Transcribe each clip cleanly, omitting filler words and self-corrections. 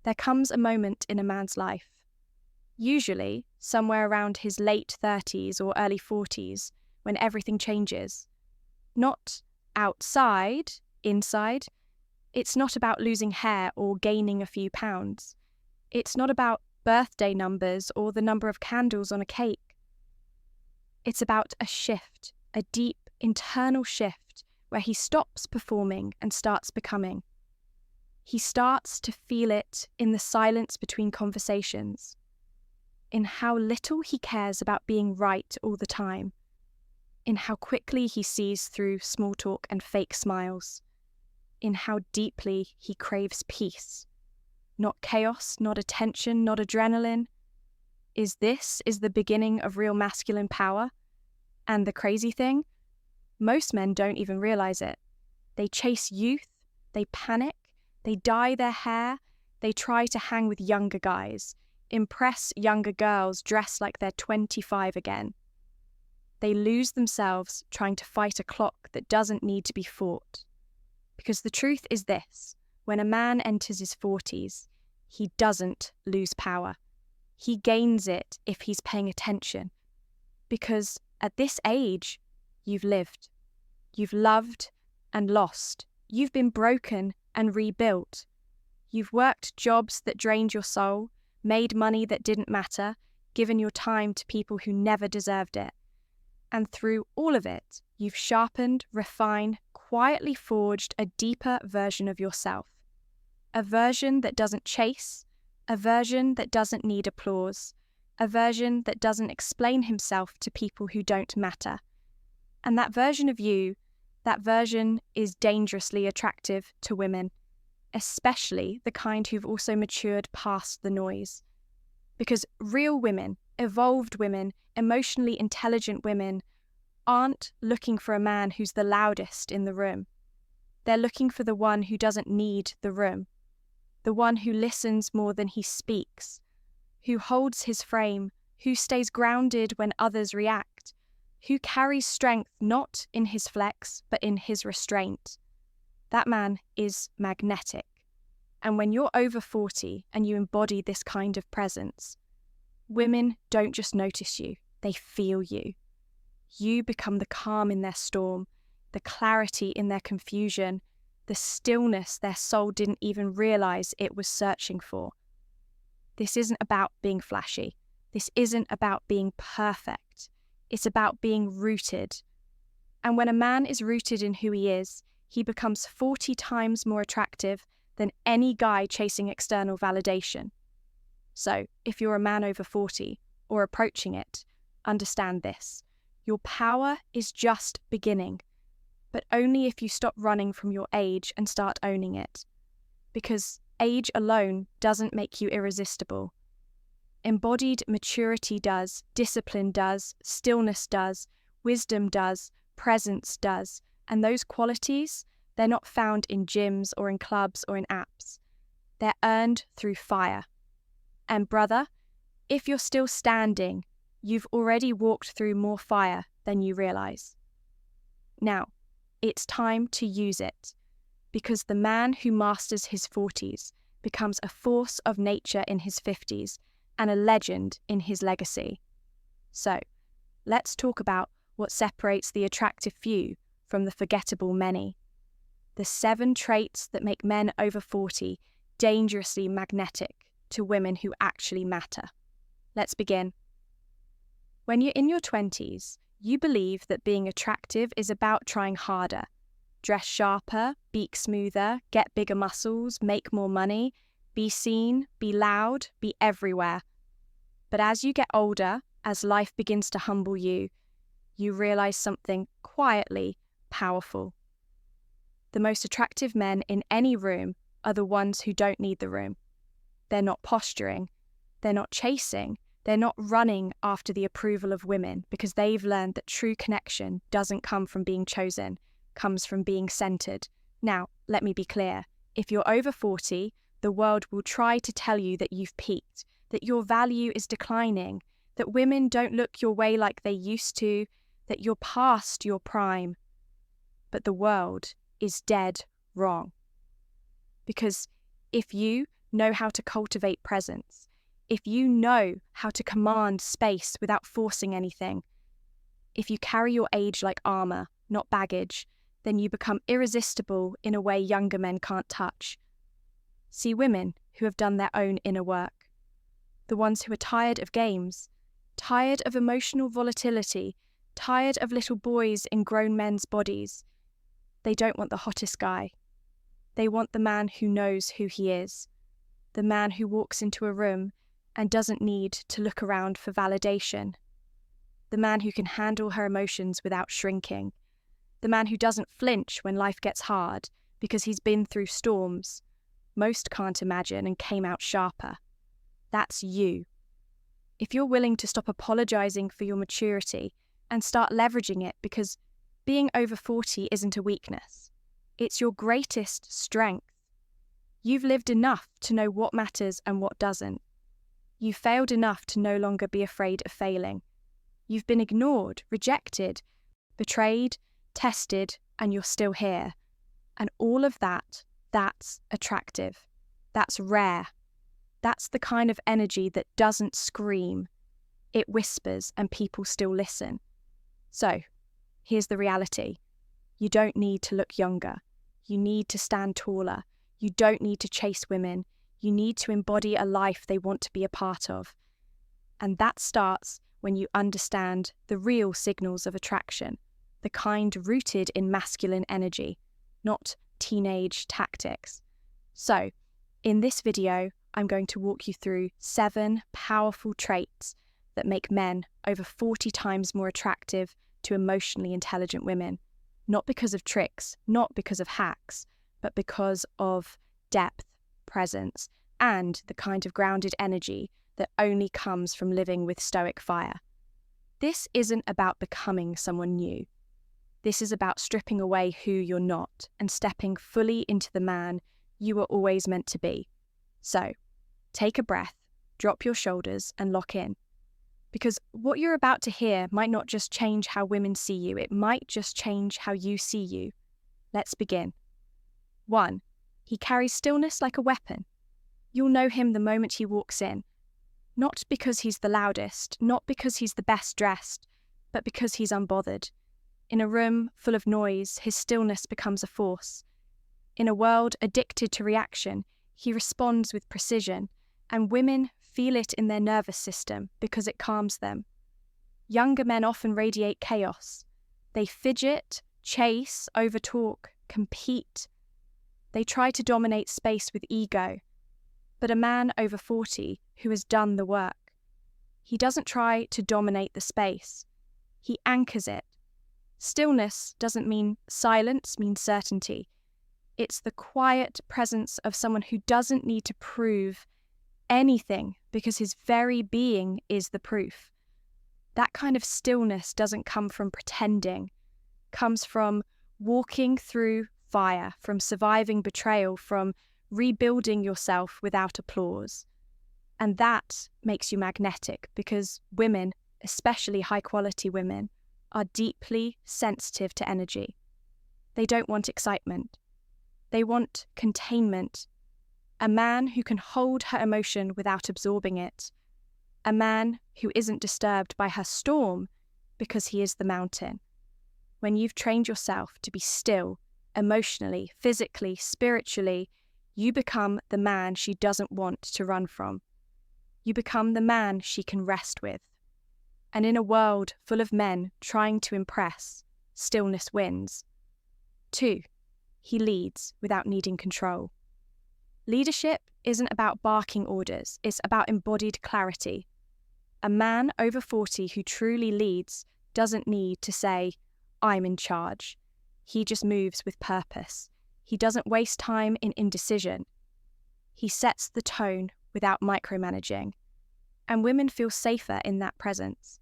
There comes a moment in a man's life, usually somewhere around his late 30s or early 40s, when everything changes. Not outside, inside. It's not about losing hair or gaining a few pounds. It's not about birthday numbers or the number of candles on a cake. It's about a shift, a deep internal shift where he stops performing and starts becoming. He starts to feel it in the silence between conversations, in how little he cares about being right all the time, in how quickly he sees through small talk and fake smiles, in how deeply he craves peace. Not chaos, not attention, not adrenaline. Is the beginning of real masculine power? And the crazy thing? Most men don't even realize it. They chase youth, they panic, they dye their hair, they try to hang with younger guys, impress younger girls dressed like they're 25 again. They lose themselves trying to fight a clock that doesn't need to be fought. Because the truth is this, when a man enters his 40s, he doesn't lose power. He gains it if he's paying attention. Because at this age, you've lived. You've loved and lost. You've been broken and rebuilt. You've worked jobs that drained your soul, made money that didn't matter, given your time to people who never deserved it. And through all of it, you've sharpened, refined, quietly forged a deeper version of yourself. A version that doesn't chase, a version that doesn't need applause, a version that doesn't explain himself to people who don't matter. And that version of you, that version is dangerously attractive to women, especially the kind who've also matured past the noise. Because real women, evolved women, emotionally intelligent women aren't looking for a man who's the loudest in the room. They're looking for the one who doesn't need the room, the one who listens more than he speaks, who holds his frame, who stays grounded when others react, who carries strength not in his flex but in his restraint. That man is magnetic. And when you're over 40 and you embody this kind of presence, women don't just notice you, they feel you. You become the calm in their storm, the clarity in their confusion, the stillness their soul didn't even realize it was searching for. This isn't about being flashy. This isn't about being perfect. It's about being rooted. And when a man is rooted in who he is, he becomes 40 times more attractive than any guy chasing external validation. So, if you're a man over 40 or approaching it, understand this. Your power is just beginning, but only if you stop running from your age and start owning it. Because age alone doesn't make you irresistible. Embodied maturity does, discipline does, stillness does, wisdom does, presence does, and those qualities, they're not found in gyms or in clubs or in apps. They're earned through fire. And brother, if you're still standing, you've already walked through more fire than you realize. Now, it's time to use it, because the man who masters his 40s becomes a force of nature in his 50s and a legend in his legacy. So, let's talk about what separates the attractive few from the forgettable many. The 7 traits that make men over 40 dangerously magnetic to women who actually matter. Let's begin. When you're in your 20s, you believe that being attractive is about trying harder. Dress sharper, beak smoother, get bigger muscles, make more money, be seen, be loud, be everywhere. But as you get older, as life begins to humble you, you realize something quietly powerful. The most attractive men in any room are the ones who don't need the room. They're not posturing, they're not chasing, they're not running after the approval of women because they've learned that true connection doesn't come from being chosen, comes from being centered. Now, let me be clear. If you're over 40, the world will try to tell you that you've peaked, that your value is declining, that women don't look your way like they used to, that you're past your prime. But the world is dead wrong. Because if you, know how to cultivate presence, if you know how to command space without forcing anything, if you carry your age like armor, not baggage, then you become irresistible in a way younger men can't touch. See women who have done their own inner work. The ones who are tired of games, tired of emotional volatility, tired of little boys in grown men's bodies. They don't want the hottest guy. They want the man who knows who he is, the man who walks into a room and doesn't need to look around for validation, the man who can handle her emotions without shrinking, the man who doesn't flinch when life gets hard because he's been through storms most can't imagine and came out sharper. That's you. If you're willing to stop apologizing for your maturity and start leveraging it, because being over 40 isn't a weakness, it's your greatest strength. You've lived enough to know what matters and what doesn't. You've failed enough to no longer be afraid of failing. You've been ignored, rejected, betrayed, tested, and you're still here. And all of that, that's attractive. That's rare. That's the kind of energy that doesn't scream. It whispers and people still listen. So, here's the reality. You don't need to look younger. You need to stand taller. You don't need to chase women. You need to embody a life they want to be a part of. And that starts when you understand the real signals of attraction, the kind rooted in masculine energy, not teenage tactics. So, in this video, I'm going to walk you through 7 powerful traits that make men over 40 times more attractive to emotionally intelligent women. Not because of tricks, not because of hacks, but because of depth, presence, and the kind of grounded energy that only comes from living with Stoic fire. This isn't about becoming someone new. This is about stripping away who you're not and stepping fully into the man you were always meant to be. So, take a breath, drop your shoulders, and lock in. Because what you're about to hear might not just change how women see you, it might just change how you see you. Let's begin. 1. He carries stillness like a weapon. You'll know him the moment he walks in. Not because he's the loudest, not because he's the best dressed, but because he's unbothered. In a room full of noise, his stillness becomes a force. In a world addicted to reaction, he responds with precision, and women feel it in their nervous system because it calms them. Younger men often radiate chaos. They fidget, chase, overtalk, compete. They try to dominate space with ego. But a man over 40 who has done the work, he doesn't try to dominate the space. He anchors it. Stillness doesn't mean silence, means certainty. It's the quiet presence of someone who doesn't need to prove anything because his very being is the proof. That kind of stillness doesn't come from pretending, comes from walking through fire, from surviving betrayal, from rebuilding yourself without applause. And that makes you magnetic because women, especially high-quality women, are deeply sensitive to energy. They don't want excitement. They want containment. A man who can hold her emotion without absorbing it. A man who isn't disturbed by her storm because he is the mountain. When you've trained yourself to be still, emotionally, physically, spiritually, you become the man she doesn't want to run from. You become the man she can rest with. And in a world full of men trying to impress, stillness wins. 2. He leads without needing control. Leadership isn't about barking orders, it's about embodied clarity. A man over 40 who truly leads doesn't need to say, "I'm in charge." He just moves with purpose. He doesn't waste time in indecision. He sets the tone without micromanaging. And women feel safer in that presence.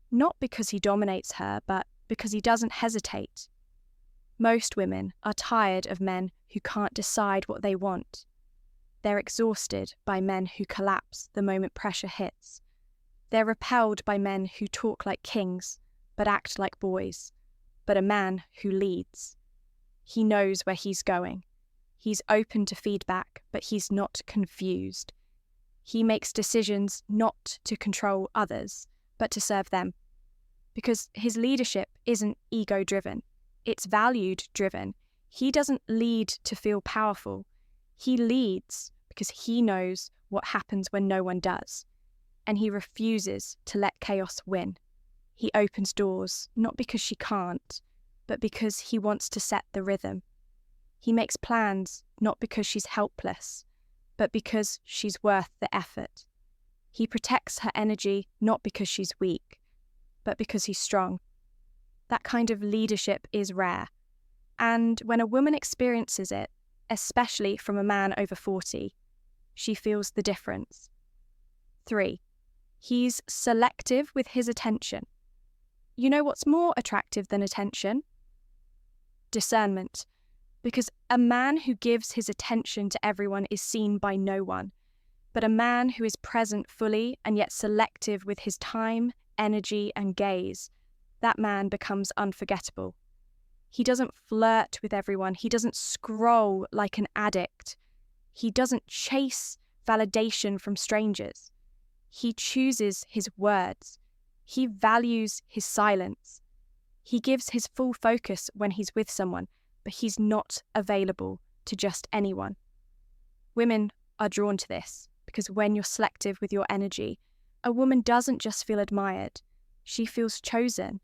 Not because he dominates her, but because he doesn't hesitate. Most women are tired of men who can't decide what they want. They're exhausted by men who collapse the moment pressure hits. They're repelled by men who talk like kings, but act like boys. But a man who leads. He knows where he's going. He's open to feedback, but he's not confused. He makes decisions not to control others, but to serve them. Because his leadership isn't ego-driven, it's valued-driven. He doesn't lead to feel powerful. He leads because he knows what happens when no one does. And he refuses to let chaos win. He opens doors, not because she can't, but because he wants to set the rhythm. He makes plans, not because she's helpless, but because she's worth the effort. He protects her energy, not because she's weak, but because he's strong. That kind of leadership is rare. And when a woman experiences it, especially from a man over 40, she feels the difference. 3. He's selective with his attention. You know what's more attractive than attention? Discernment. Because a man who gives his attention to everyone is seen by no one. But a man who is present fully and yet selective with his time, energy, and gaze, that man becomes unforgettable. He doesn't flirt with everyone. He doesn't scroll like an addict. He doesn't chase validation from strangers. He chooses his words. He values his silence. He gives his full focus when he's with someone, but he's not available to just anyone. Women are drawn to this because when you're selective with your energy, a woman doesn't just feel admired, she feels chosen.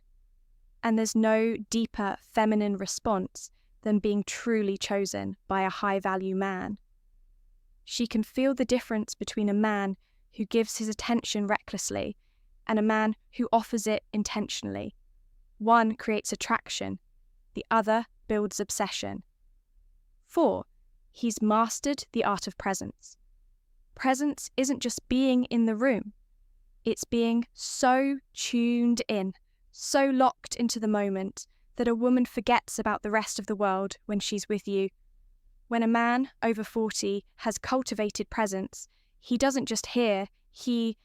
And there's no deeper feminine response than being truly chosen by a high-value man. She can feel the difference between a man who gives his attention recklessly and a man who offers it intentionally. One creates attraction, the other builds obsession. 4. He's mastered the art of presence. Presence isn't just being in the room. It's being so tuned in, so locked into the moment that a woman forgets about the rest of the world when she's with you. When a man over 40 has cultivated presence, he doesn't just hear, he